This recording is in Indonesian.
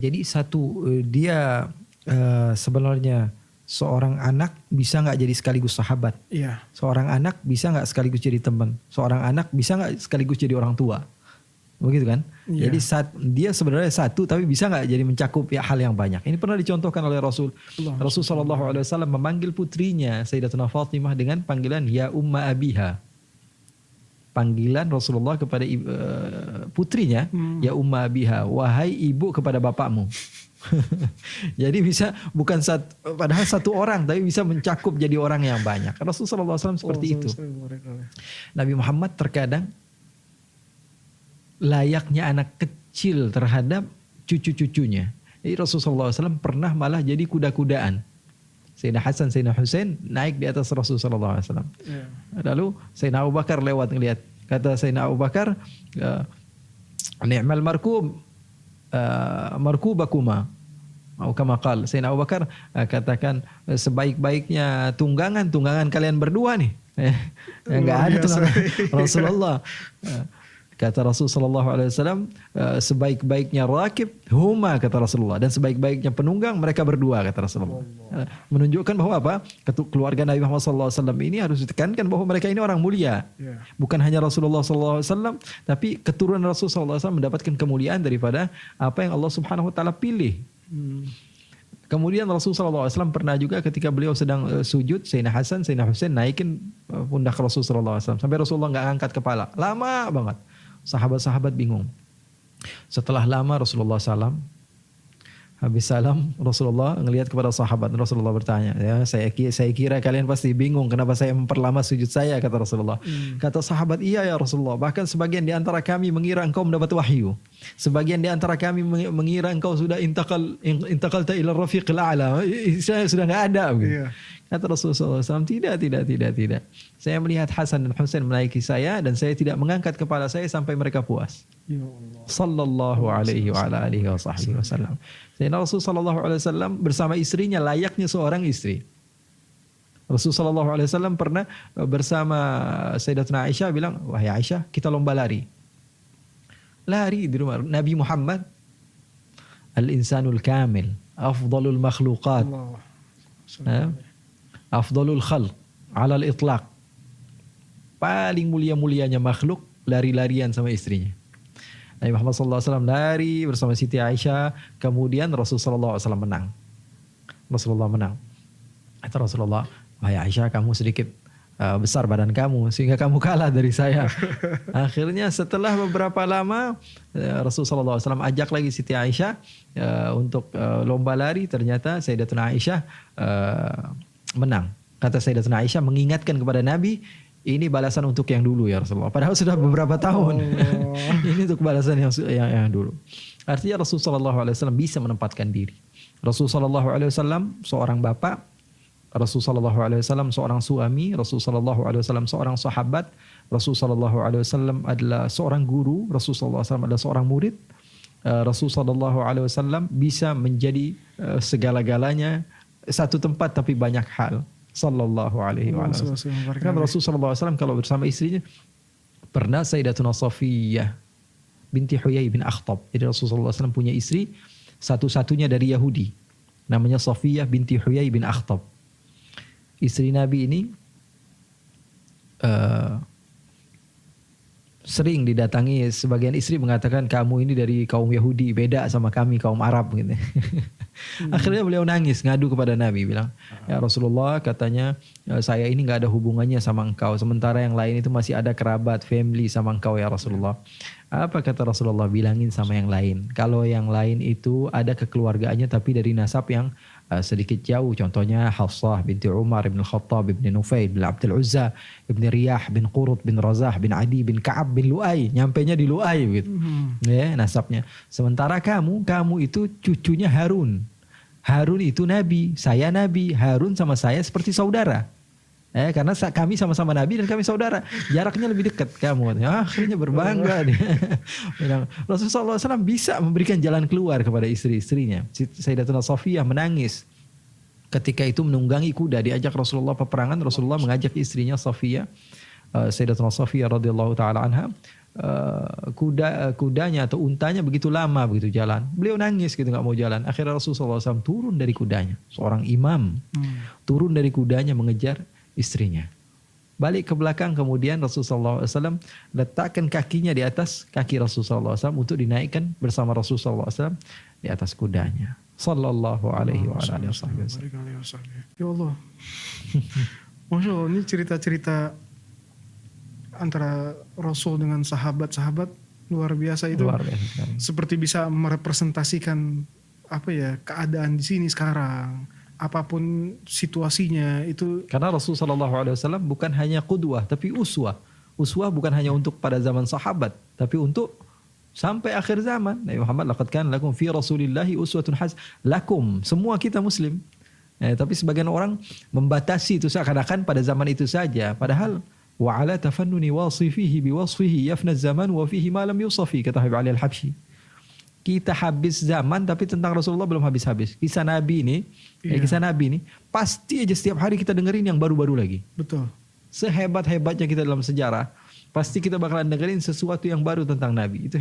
Jadi satu dia sebenarnya seorang anak bisa nggak jadi sekaligus sahabat. Iya. Seorang anak bisa nggak sekaligus jadi teman. Seorang anak bisa nggak sekaligus jadi orang tua. Begitu kan? Iya. Jadi dia sebenarnya satu tapi bisa nggak jadi mencakup ya hal yang banyak. Ini pernah dicontohkan oleh Rasul. Rasul sallallahu alaihi wasallam memanggil putrinya Sayyidatuna Fatimah dengan panggilan ya umma abiha. Panggilan Rasulullah kepada putrinya ya umma abiha, wahai ibu kepada bapakmu. Jadi bisa bukan padahal satu orang tapi bisa mencakup jadi orang yang banyak. Rasulullah SAW seperti itu. Nabi Muhammad terkadang layaknya anak kecil terhadap cucu-cucunya. Jadi Rasulullah SAW pernah malah jadi kuda-kudaan. Sayyidina Hasan, Sayyidina Husain naik di atas Rasulullah SAW. Yeah. Lalu Sayyidina Abu Bakar lewat ngelihat. Kata Sayyidina Abu Bakar, ni'mal markubakuma. Kama qala. Sayyidina Abu Bakar katakan sebaik-baiknya tunggangan kalian berdua nih. Enggak ada tunggangan Rasulullah. Kata Rasulullah SAW, sebaik-baiknya rakib huma, kata Rasulullah, dan sebaik-baiknya penunggang mereka berdua, kata Rasulullah. Menunjukkan bahwa apa? Keluarga Nabi Muhammad SAW ini harus ditekankan bahwa mereka ini orang mulia. Bukan hanya Rasulullah SAW, tapi keturunan Rasulullah SAW mendapatkan kemuliaan daripada apa yang Allah Subhanahu Wa Taala pilih. Kemudian Rasulullah SAW pernah juga ketika beliau sedang sujud, Sayyidina Hasan, Sayyidina Husain naikin pundak Rasulullah SAW sampai Rasulullah nggak angkat kepala, lama banget. Sahabat-sahabat bingung. Setelah lama Rasulullah SAW, habis salam Rasulullah ngelihat kepada sahabat. Rasulullah bertanya, ya saya kira kalian pasti bingung kenapa saya memperlama sujud saya, kata Rasulullah. Kata sahabat, iya ya Rasulullah, bahkan sebagian di antara kami mengira engkau mendapat wahyu. Sebagian di antara kami mengira engkau sudah intaqalta ila rafiqil a'la. Saya sudah enggak ada. Iya. Kata Rasulullah SAW, tidak. Saya melihat Hasan dan Husain menaiki saya dan saya tidak mengangkat kepala saya sampai mereka puas. Ya Allah. Sallallahu alaihi wa ala alihi wasallam. Sayyidina Rasul sallallahu alaihi wasallam bersama istrinya layaknya seorang istri. Rasul sallallahu alaihi wasallam pernah bersama Sayyidatuna Aisyah bilang, wahai Aisyah, kita lomba lari. Lari di rumah Nabi Muhammad, al-insanul kamil, afdalul makhluqat. Afdalul khalq ala al-itlaq. Paling mulia-mulianya makhluk lari-larian sama istrinya. Nabi Muhammad SAW lari bersama Siti Aisyah. Kemudian Rasulullah SAW menang. Rasulullah menang. Kata Rasulullah, wahai Aisyah, kamu sedikit besar badan kamu sehingga kamu kalah dari saya. Akhirnya setelah beberapa lama Rasulullah SAW ajak lagi Siti Aisyah untuk lomba lari. Ternyata Sayyidatuna Aisyah menang. Kata Sayyidatuna Aisyah mengingatkan kepada Nabi, ini balasan untuk yang dulu ya Rasulullah. Padahal sudah beberapa tahun. Ini untuk balasan yang dulu. Artinya Rasulullah SAW bisa menempatkan diri. Rasulullah SAW seorang bapak, Rasulullah SAW seorang suami, Rasulullah SAW seorang sahabat, Rasulullah SAW adalah seorang guru, Rasulullah SAW adalah seorang murid. Rasulullah SAW bisa menjadi segala-galanya, satu tempat tapi banyak hal. Sallallahu alaihi wasallam. Kan Rasulullah SAW kalau bersama istrinya pernah Sayyidatuna Safiyah binti Huyai bin Akhtab. Jadi Rasulullah SAW punya istri satu-satunya dari Yahudi, namanya Safiyah binti Huyai bin Akhtab. Istri Nabi ini sering didatangi, sebagian istri mengatakan kamu ini dari kaum Yahudi, beda sama kami kaum Arab gitu. Akhirnya beliau nangis ngadu kepada Nabi, bilang, ya Rasulullah, katanya saya ini nggak ada hubungannya sama engkau, sementara yang lain itu masih ada kerabat, family sama engkau ya Rasulullah. Apa kata Rasulullah? Bilangin sama yang lain, kalau yang lain itu ada kekeluargaannya tapi dari nasab yang sedikit jauh, contohnya Hafsah binti Umar bin Khattab bin Nufail bin Abdul Uzza bin Riyah bin Qurut bin Razah bin Adi bin Ka'ab bin Lu'ay, nyampainya di Lu'ay gitu. Ya, nasabnya. Sementara kamu itu cucunya Harun. Harun itu nabi, saya nabi, Harun sama saya seperti saudara. Karena kami sama-sama nabi dan kami saudara, jaraknya lebih dekat kamu. Akhirnya berbangga dia. Rasulullah SAW bisa memberikan jalan keluar kepada istri-istrinya. Sayyidatuna Safiyah menangis ketika itu menunggangi kuda, diajak Rasulullah peperangan. Rasulullah mengajak istrinya Safiyah, Sayyidatuna Safiyah radhiyallahu taala anha, kudanya atau untanya begitu lama begitu jalan. Beliau nangis gitu nggak mau jalan. Akhirnya Rasulullah SAW turun dari kudanya. Seorang imam turun dari kudanya mengejar istrinya. Balik ke belakang kemudian Rasulullah SAW letakkan kakinya di atas kaki Rasulullah SAW untuk dinaikkan bersama Rasulullah SAW di atas kudanya. Sallallahu alaihi wa alihi wasallam. Ya Allah. Masya Allah, ini cerita-cerita antara Rasul dengan sahabat-sahabat luar biasa itu. Luar biasa sekali. Seperti bisa merepresentasikan apa ya, keadaan di sini sekarang. Apapun situasinya itu. Karena Rasulullah SAW bukan hanya qudwah tapi uswah. Uswah bukan hanya untuk pada zaman sahabat tapi untuk sampai akhir zaman. Nabi Muhammad laqad kana lakum fi Rasulillahi uswatun hasanah. Lakum, semua kita muslim. Tapi sebagian orang membatasi itu seakan-akan pada zaman itu saja. Padahal wa ala tafannuni wasifihi biwasfihi yafna zaman wa fihi ma lam yusafi, kata Habib Ali Al-Habsyi. Kita habis zaman tapi tentang Rasulullah belum habis-habis. Kisah Nabi ini, kisah Nabi ini pasti aja setiap hari kita dengerin yang baru-baru lagi. Betul. Sehebat-hebatnya kita dalam sejarah, pasti kita bakalan dengerin sesuatu yang baru tentang Nabi. Itu